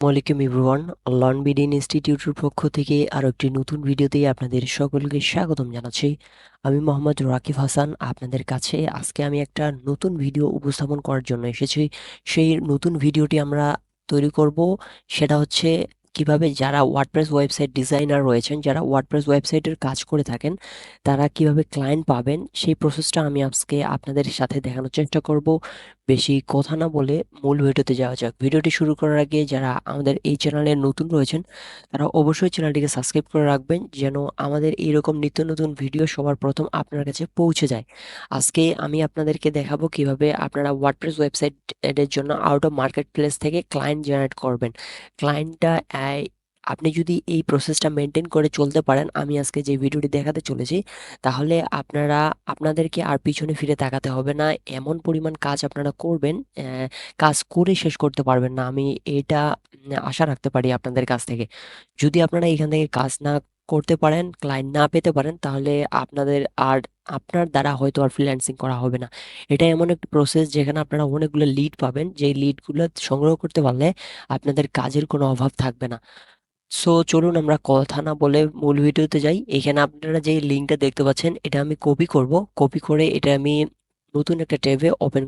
ওয়ালাইকুম everyone. Learn bidding ইনস্টিটিউটের পক্ষ থেকে আরো একটি নতুন ভিডিওতে আপনাদের সকলকে স্বাগতম জানাচ্ছি। আমি মোহাম্মদ রাকিব হাসান আপনাদের কাছে। আজকে আমি একটা নতুন ভিডিও উপস্থাপন করার জন্য এসেছি। সেই নতুন ভিডিওটি আমরা তৈরি করব, সেটা হচ্ছে কিভাবে যারা ওয়ার্ডপ্রেস ওয়েবসাইট ডিজাইনার রয়েছেন, যারা ওয়ার্ডপ্রেস ওয়েবসাইটের কাজ করে থাকেন, তারা কিভাবে ক্লায়েন্ট পাবেন সেই প্রসেসটা আমি আজকে আপনাদের সাথে দেখানোর চেষ্টা করব। বেশি কথা না বলে মূল ভিডিওতে যাওয়া যাক। ভিডিওটি শুরু করার আগে যারা আমাদের এই চ্যানেলে নতুন রয়েছেন, তারা অবশ্যই চ্যানেলটিকে সাবস্ক্রাইব করে রাখবেন, যেন আমাদের এইরকম নিত্য নতুন ভিডিও সবার প্রথম আপনার কাছে পৌঁছে যায়। আজকে আমি আপনাদেরকে দেখাবো কিভাবে আপনারা ওয়ার্ডপ্রেস ওয়েবসাইট এর জন্য আউট অফ মার্কেট প্লেস থেকে ক্লায়েন্ট জেনারেট করবেন। ক্লায়েন্টটা আপনি যদি এই প্রসেসটা মেনটেন করে চলতে পারেন, আমি আজকে যে ভিডিওটি দেখাতে চলেছি, তাহলে আপনাদেরকে আর পিছনে ফিরে তাকাতে হবে না। এমন পরিমাণ কাজ আপনারা করবেন, কাজ করে শেষ করতে পারবেন না, আমি এটা আশা রাখতে পারি আপনাদের কাছ থেকে। যদি আপনারা এখান থেকে কাজ না করতে পারেন, ক্লায়েন্ট না পেতে পারেন, তাহলে আপনাদের আর আপনার দ্বারা হয়তো আর ফ্রিল্যান্সিং করা হবে না। এটা এমন একটা প্রসেস যেখানে আপনারা অনেকগুলো লিড পাবেন, যে লিডগুলো সংগ্রহ করতে পারলে আপনাদের কাজের কোনো অভাব থাকবে না। সো চলুন আমরা কথা না বলে মূল ভিডিওতে যাই। এখানে আপনারা যে লিঙ্কটা দেখতে পাচ্ছেন, এটা আমি কপি করব। কপি করে এটা আমি নতুন একটা ট্যাবে ওপেন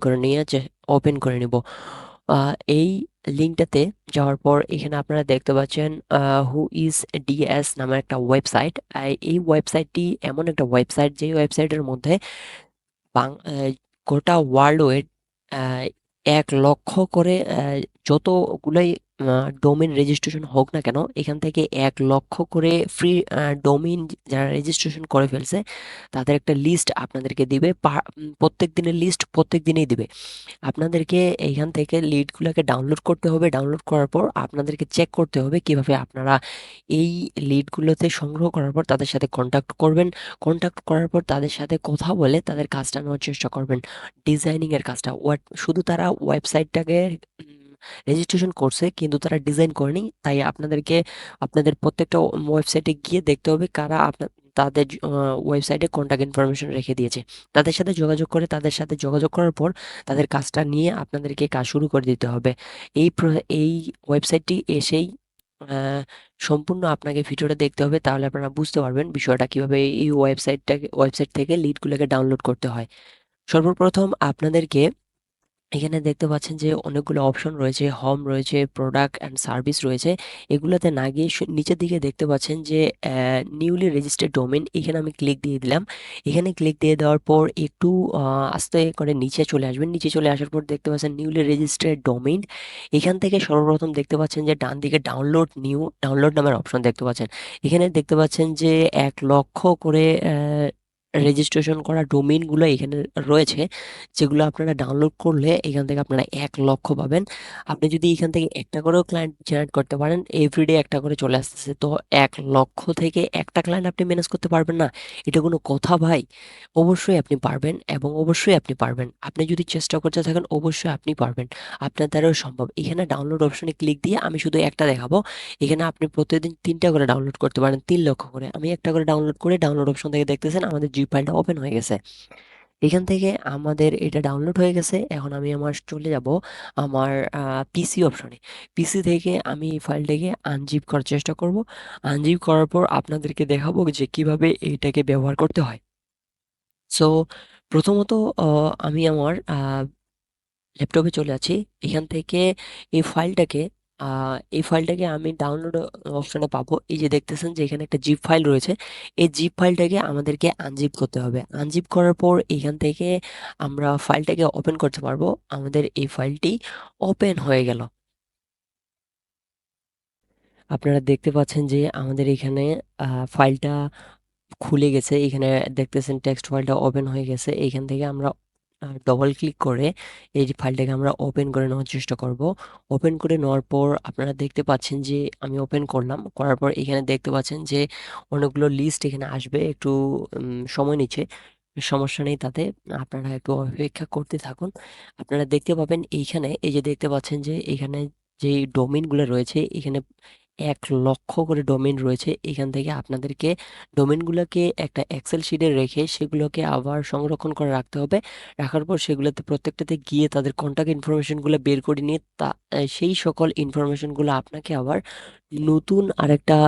করে নিব। এই লিঙ্কটাতে যাওয়ার পর এখানে আপনারা দেখতে পাচ্ছেন হু ইজ ডিএস নামে একটা ওয়েবসাইট। এই ওয়েবসাইটটি এমন একটা ওয়েবসাইট, যে ওয়েবসাইটের মধ্যে গোটা ওয়ার্ল্ড 1 লক্ষ করে যতগুলাই ডোমেন রেজিস্ট্রেশন হোক না কেন, এখান থেকে 1 লক্ষ করে ফ্রি ডোমেইন যারা রেজিস্ট্রেশন করে ফেলছে, তাদের একটা লিস্ট আপনাদেরকে দিবে। প্রত্যেক দিনের লিস্ট প্রত্যেক দিনেই দিবে। আপনাদেরকে এইখান থেকে লিডগুলোকে ডাউনলোড করতে হবে। ডাউনলোড করার পর আপনাদেরকে চেক করতে হবে কিভাবে আপনারা এই লিডগুলোতে সংগ্রহ করার পর তাদের সাথে কন্ট্যাক্ট করবেন। কন্ট্যাক্ট করার পর তাদের সাথে কথা বলে তাদের কাজটা নেওয়ার চেষ্টা করবেন। ডিজাইনিং এর কাজটা, শুধু তারা ওয়েবসাইটটাকে রেজিস্ট্রেশন করছে, কিন্তু তারা ডিজাইন করেনি। তাই আপনাদেরকে আপনাদের প্রত্যেকটা ওয়েবসাইটে গিয়ে দেখতে হবে কারা আপনার তাদের ওয়েবসাইটে কন্ট্যাক্ট ইনফরমেশন রেখে দিয়েছে। তাদের সাথে যোগাযোগ করে, তাদের সাথে যোগাযোগ করার পর তাদের কাজটা নিয়ে আপনাদেরকে কাজ শুরু করে দিতে হবে। এই ওয়েবসাইটটি এসেই সম্পূর্ণ আপনাকে ভিডিওটা দেখতে হবে, তাহলে আপনারা বুঝতে পারবেন বিষয়টা কিভাবে এই ওয়েবসাইট থেকে লিডগুলোকে ডাউনলোড করতে হয়। সর্বপ্রথম আপনাদেরকে এখানে দেখতে পাচ্ছেন যে অনেকগুলো অপশন রয়েছে, হোম রয়েছে, প্রোডাক্ট অ্যান্ড সার্ভিস রয়েছে। এগুলোতে না গিয়ে নিচের দিকে দেখতে পাচ্ছেন যে নিউলি রেজিস্টার্ড ডোমেন, এখানে আমি ক্লিক দিয়ে দিলাম। এখানে ক্লিক দিয়ে দেওয়ার পর একটু আস্তে করে নিচে চলে আসবেন। নিচে চলে আসার পর দেখতে পাচ্ছেন নিউলি রেজিস্টার্ড ডোমেইন। এখান থেকে সর্বপ্রথম দেখতে পাচ্ছেন যে ডান দিকে ডাউনলোড নামের অপশন দেখতে পাচ্ছেন। এখানে দেখতে পাচ্ছেন যে 1 লক্ষ করে রেজিস্ট্রেশন করা ডোমেইনগুলো এখানে রয়েছে, যেগুলো আপনারা ডাউনলোড করলে এখান থেকে আপনারা 1 লক্ষ পাবেন। আপনি যদি এখান থেকে একটা করেও ক্লায়েন্ট জেনারেট করতে পারেন, এভরিডে একটা করে চলে আসতেছে, তো 1 লক্ষ থেকে একটা ক্লায়েন্ট আপনি ম্যানেজ করতে পারবেন না? এটা কোনো কথা ভাই? অবশ্যই আপনি পারবেন, এবং অবশ্যই আপনি পারবেন। আপনি যদি চেষ্টা করতে থাকেন, অবশ্যই আপনি পারবেন। আপনার দ্বারাও সম্ভব। এখানে ডাউনলোড অপশনে ক্লিক দিয়ে আমি শুধু একটা দেখাবো। এখানে আপনি প্রতিদিন 3টা করে ডাউনলোড করতে পারেন, 3 লক্ষ করে। আমি একটা করে ডাউনলোড করে ডাউনলোড অপশন থেকে দেখতেছেন আমাদের জিপ ফাইলটা ওপেন হয়ে গেছে। এখান থেকে আমাদের এটা ডাউনলোড হয়ে গেছে। এখন আমি আমার চলে যাব আমার পিসি অপশনে। পিসি থেকে আমি এই ফাইলটাকে আনজিপ করার চেষ্টা করব। আনজিপ করার পর আপনাদেরকে দেখাবো যে কিভাবে এইটাকে ব্যবহার করতে হয়। সো প্রথমত আমি আমার ল্যাপটপে চলে যাচ্ছি। এখান থেকে এই ফাইলটাকে আমি ডাউনলোড অপশনে পাবো। এই যে দেখতেছেন যে এখানে একটা জিপ ফাইল রয়েছে। এই জিপ ফাইলটাকে আমাদেরকে আনজিপ করতে হবে। আনজিপ করার পর এখান থেকে আমরা ফাইলটাকে ওপেন করতে পারবো। আমাদের এই ফাইলটি ওপেন হয়ে গেল। আপনারা দেখতে পাচ্ছেন যে আমাদের এখানে ফাইলটা খুলে গেছে। এখানে দেখতেছেন টেক্সট ফাইলটা ওপেন হয়ে গেছে। এখান থেকে আমরা ডবল ক্লিক করে এই যে ফাইলটাকে আমরা ওপেন করে নেওয়ার চেষ্টা করব। ওপেন করে নেওয়ার পর আপনারা দেখতে পাচ্ছেন যে আমি ওপেন করলাম। করার পর এখানে দেখতে পাচ্ছেন যে অনেকগুলো লিস্ট এখানে আসবে। একটু সময় নিচ্ছে, সমস্যা নেই তাতে। আপনারা একটু অপেক্ষা করতে থাকুন। আপনারা দেখতে পাবেন এইখানে, এই যে দেখতে পাচ্ছেন যে এখানে যে ডোমেইনগুলো রয়েছে, এখানে 1 লক্ষ করে ডোমেইন রয়েছে। এখান থেকে আপনাদেরকে ডোমেইনগুলোকে একটা এক্সেল শিটে রেখে সেগুলোকে আবার সংরক্ষণ করে রাখতে হবে। রাখার পর সেগুলোতে প্রত্যেকটাতে গিয়ে তাদের কন্টাক্ট ইনফরমেশনগুলো বের করে নিয়ে সেই সকল ইনফরমেশনগুলো আপনাকে আবার নতুন আরেকটা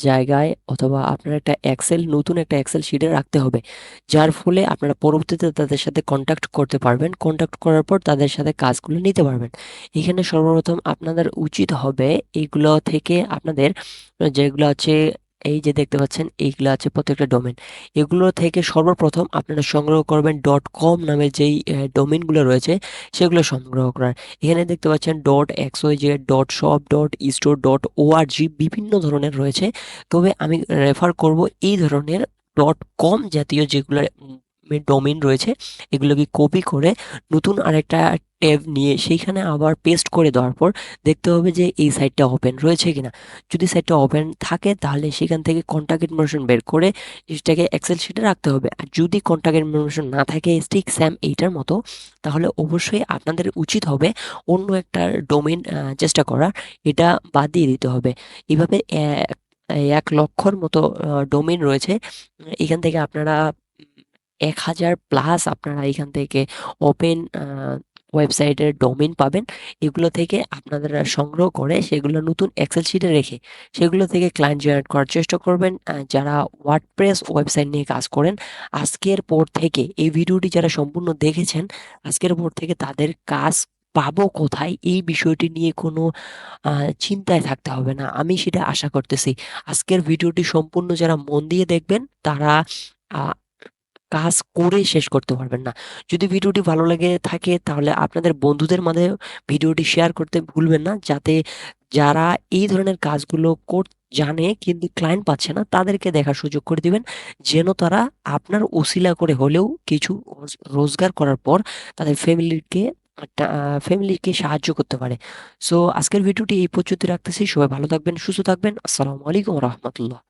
জায়গায় অথবা আপনার নতুন একটা এক্সেল শিটে রাখতে হবে, যার ফলে আপনারা পরবর্তীতে তাদের সাথে কন্টাক্ট করতে পারবেন। কন্টাক্ট করার পর তাদের সাথে কাজগুলো নিতে পারবেন। এখানে সর্বপ্রথম আপনাদের উচিত হবে এইগুলো থেকে আপনাদের যেগুলো আছে, এই যে দেখতে পাচ্ছেন এইগুলো আছে প্রত্যেকটা ডোমেন, এগুলো থেকে সর্বপ্রথম আপনারা সংগ্রহ করবেন .com নামের যেই ডোমেনগুলো রয়েছে সেগুলো সংগ্রহ করার। এখানে দেখতে পাচ্ছেন .xyz, .shop, .store, .org বিভিন্ন ধরনের রয়েছে। তবে আমি রেফার করব এই ধরনের .com জাতীয় যেগুলো ডোমেইন রয়েছে, এগুলোকে কপি করে নতুন আরেকটা ট্যাব নিয়ে সেইখানে আবার পেস্ট করে দেওয়ার পর দেখতে হবে যে এই সাইটটা ওপেন রয়েছে কিনা। যদি সাইটটা ওপেন থাকে তাহলে সেখান থেকে কন্টাক্ট ইনফরমেশন বের করে সেটাকে এক্সেল শিটে রাখতে হবে। আর যদি কন্টাক্ট ইনফরমেশন না থাকে ঠিক স্যাম এইটার মতো, তাহলে অবশ্যই আপনাদের উচিত হবে অন্য একটা ডোমেইন চেষ্টা করার, এটা বাদ দিয়ে দিতে হবে। এভাবে 1 লক্ষর মতো ডোমেইন রয়েছে। এখান থেকে আপনারা 1,000+ আপনারা এখান থেকে ওপেন ওয়েবসাইটের ডোমেইন পাবেন। এগুলো থেকে আপনারা সংগ্রহ করে সেগুলো নতুন এক্সেল শিটে রেখে সেগুলো থেকে ক্লায়েন্ট জেনারেট করার চেষ্টা করবেন। যারা ওয়ার্ডপ্রেস ওয়েবসাইট নিয়ে কাজ করেন, আজকের পর থেকে এই ভিডিওটি যারা সম্পূর্ণ দেখেছেন, আজকের পর থেকে তাদের কাজ পাবো কোথায় এই বিষয়টি নিয়ে কোনো চিন্তায় থাকতে হবে না, আমি সেটা আশা করতেছি। আজকের ভিডিওটি সম্পূর্ণ যারা মন দিয়ে দেখবেন তারা আহ, কাজ করে শেষ করতে পারবেন না। যদি ভিডিওটি ভালো লেগে থাকে তাহলে আপনাদের বন্ধুদের মাঝে ভিডিওটি শেয়ার করতে ভুলবেন না, যাতে যারা এই ধরনের কাজগুলো জানে কিন্তু ক্লায়েন্ট পাচ্ছে না তাদেরকে দেখার সুযোগ করে দিবেন, যেন তারা আপনার উসিলা করে হলেও কিছু রোজগার করার পর তাদের ফ্যামিলিকে সাহায্য করতে পারে। সো আজকের ভিডিওটি এই পর্যন্ত রাখতেছি। সবাই ভালো থাকবেন, সুস্থ থাকবেন। আসসালামু আলাইকুম রহমতুল্লাহ।